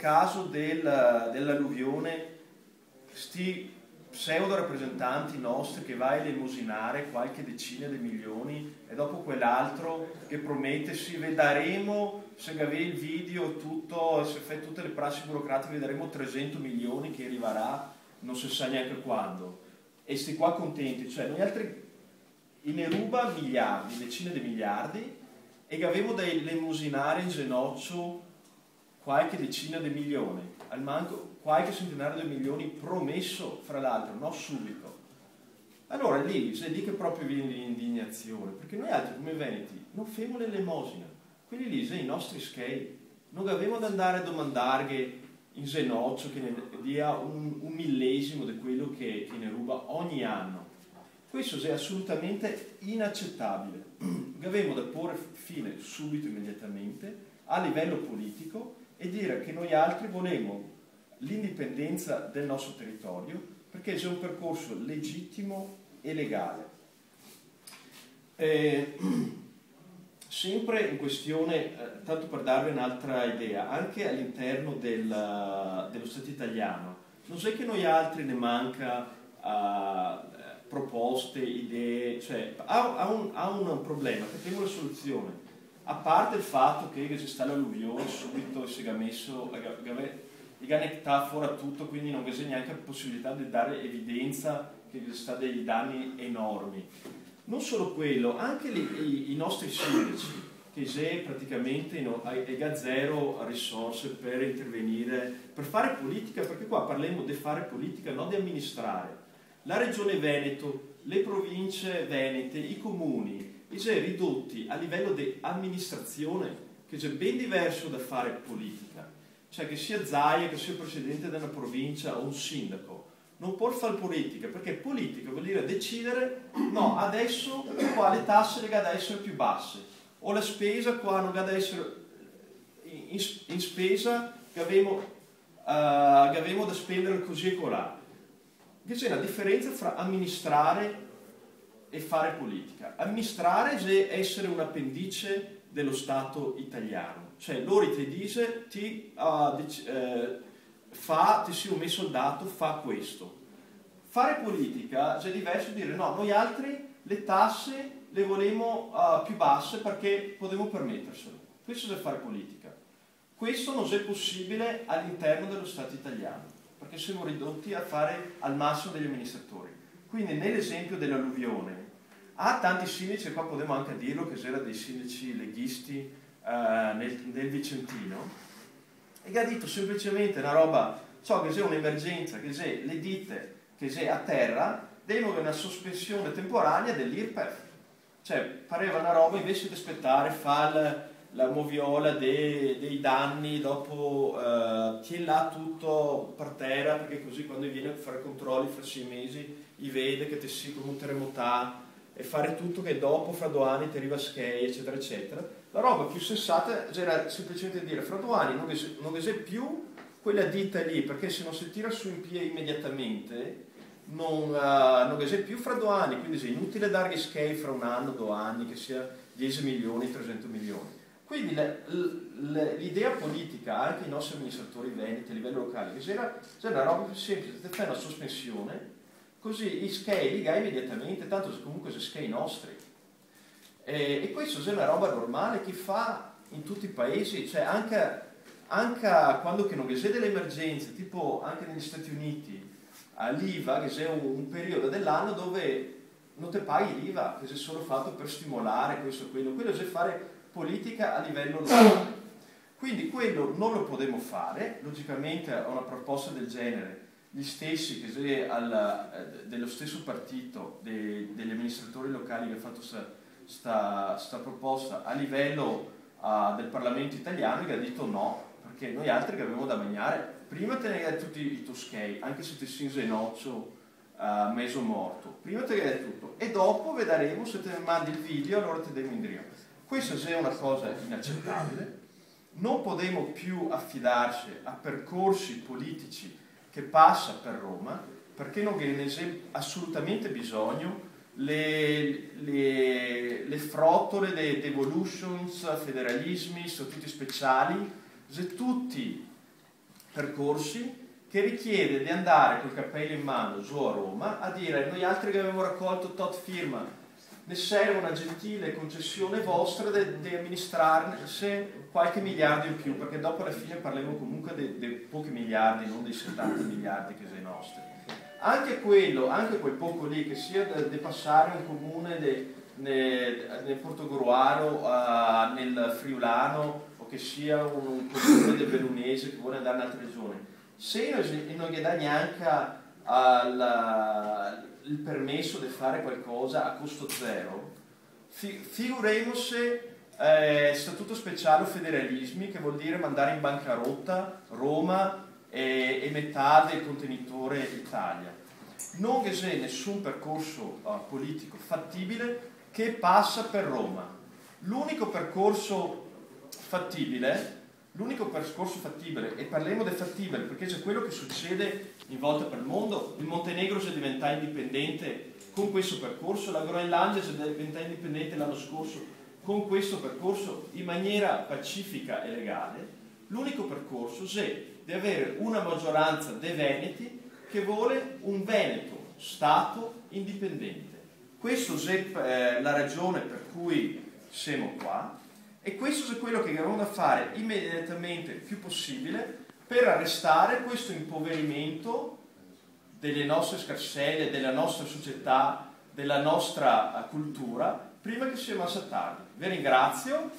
caso dell'alluvione, sti pseudo rappresentanti nostri che vai a elemosinare qualche decina di milioni e dopo quell'altro che promette si vedremo, se avevi il video tutto, se fai tutte le prassi burocratiche vedremo 300 milioni che arriverà non si sa neanche quando, e sti qua contenti, cioè noi altri ne ruba miliardi, decine di miliardi, e che avevo da elemosinare in genocchio qualche decina di milioni, al manco qualche centinaio di milioni promesso, fra l'altro, no subito. Allora lì, se lì che proprio viene l'indignazione, perché noi altri come veneti non femo l'elemosina, quindi lì sei i nostri schei, non avevamo da andare a domandare in genocchio che ne dia un millesimo di quello che ne ruba ogni anno. Questo è assolutamente inaccettabile. Avevamo da porre fine subito, immediatamente, a livello politico e dire che noi altri volevamo l'indipendenza del nostro territorio perché c'è un percorso legittimo e legale. Sempre in questione, tanto per darvi un'altra idea, anche all'interno dello Stato italiano, non è che noi altri ne manca proposte, idee, cioè ha un problema, che abbiamo la soluzione, a parte il fatto che c'è sta l'alluvione subito si è messo connetterà fuori tutto, quindi non c'è neanche la possibilità di dare evidenza che ci sono dei danni enormi. Non solo quello, anche i nostri sindaci, che c'è praticamente zero risorse per intervenire, per fare politica, perché qua parliamo di fare politica, non di amministrare. La Regione Veneto, le province venete, i comuni, sono ridotti a livello di amministrazione, che è ben diverso da fare politica. Cioè che sia Zaia, che sia il presidente della provincia o un sindaco, non può fare politica, perché politica vuol dire decidere, no, adesso qua le tasse le da essere più basse, o la spesa qua non da essere in spesa che avevamo da spendere così e colà. C'è una differenza fra amministrare e fare politica. Amministrare è essere un appendice dello Stato italiano, cioè loro ti dice ti sia un soldato, fa questo. Fare politica è diverso dire no, noi altri le tasse le volemo più basse perché potremo permetterselo. Questo è fare politica. Questo non è possibile all'interno dello Stato italiano, perché siamo ridotti a fare al massimo degli amministratori. Quindi nell'esempio dell'alluvione, tanti sindaci, e qua potremmo anche dirlo che c'erano dei sindaci leghisti nel Vicentino, e che ha detto semplicemente una roba, so che c'è un'emergenza, che c'è le ditte, che c'è a terra, devono una sospensione temporanea dell'IRPEF. Cioè, pareva una roba, invece di aspettare, fa la moviola dei danni, dopo tieni là tutto per terra, perché così quando viene a fare controlli fra 6 mesi, vede che ti si come un terremotato, e fare tutto che dopo, fra 2 anni, ti arriva a schei, eccetera, eccetera. La roba più sensata era semplicemente dire, fra 2 anni non c'è più quella ditta lì, perché se non si tira su in piedi immediatamente, non c'è più fra 2 anni, quindi è inutile dare schei fra 1 anno, 2 anni, che sia 10 milioni, 300 milioni. Quindi l'idea politica, anche i nostri amministratori veneti a livello locale, che c'era una roba più semplice, ti fai una sospensione, così i schei li gai immediatamente, tanto comunque sono schei nostri. E questo è una roba normale che fa in tutti i paesi, cioè anche quando che non c'è delle emergenze, tipo anche negli Stati Uniti, l'IVA, che è un periodo dell'anno dove non te paghi l'IVA, che è solo fatto per stimolare questo e quello è fare politica a livello locale. Quindi quello non lo potremo fare, logicamente a una proposta del genere, gli stessi che dello stesso partito, degli amministratori locali che hanno fatto questa proposta a livello del Parlamento italiano, che ha detto no, perché noi altri che avevamo da mangiare, prima tenere tutti i toschei, anche se ti si ingenoccio meso morto, prima tenere tutto, e dopo vedremo se te ne mandi il video, allora ti devo indire. Questa è una cosa inaccettabile, non potremo più affidarci a percorsi politici che passa per Roma, perché non ne c'è assolutamente bisogno, le frottole, le devolutions, federalismi, statuti speciali, se tutti percorsi che richiede di andare col cappello in mano giù a Roma a dire: noi altri che abbiamo raccolto tot firma, ne serve una gentile concessione vostra di amministrarne qualche miliardo in più, perché dopo alla fine parliamo comunque dei pochi miliardi, non dei 70 miliardi che sono i nostri. Anche quel poco lì, che sia di passare un comune nel Portogruaro nel Friulano, o che sia un comune del Bellunese che vuole andare in altre regioni, se non gli dà neanche il permesso di fare qualcosa a costo zero, figuremmoci statuto speciale o federalismi, che vuol dire mandare in bancarotta Roma e metà del contenitore Italia. Non c'è nessun percorso politico fattibile che passa per Roma. L'unico percorso fattibile, e parliamo del fattibile perché c'è quello che succede in volta per il mondo. Il Montenegro si diventa indipendente con questo percorso, la Groenlandia si diventa indipendente l'anno scorso con questo percorso in maniera pacifica e legale. L'unico percorso è di avere una maggioranza dei veneti che vuole un Veneto Stato indipendente. Questa è la ragione per cui siamo qua, e questo è quello che abbiamo da fare immediatamente più possibile per arrestare questo impoverimento delle nostre scarselle, della nostra società, della nostra cultura, prima che sia massa tardi. Vi ringrazio.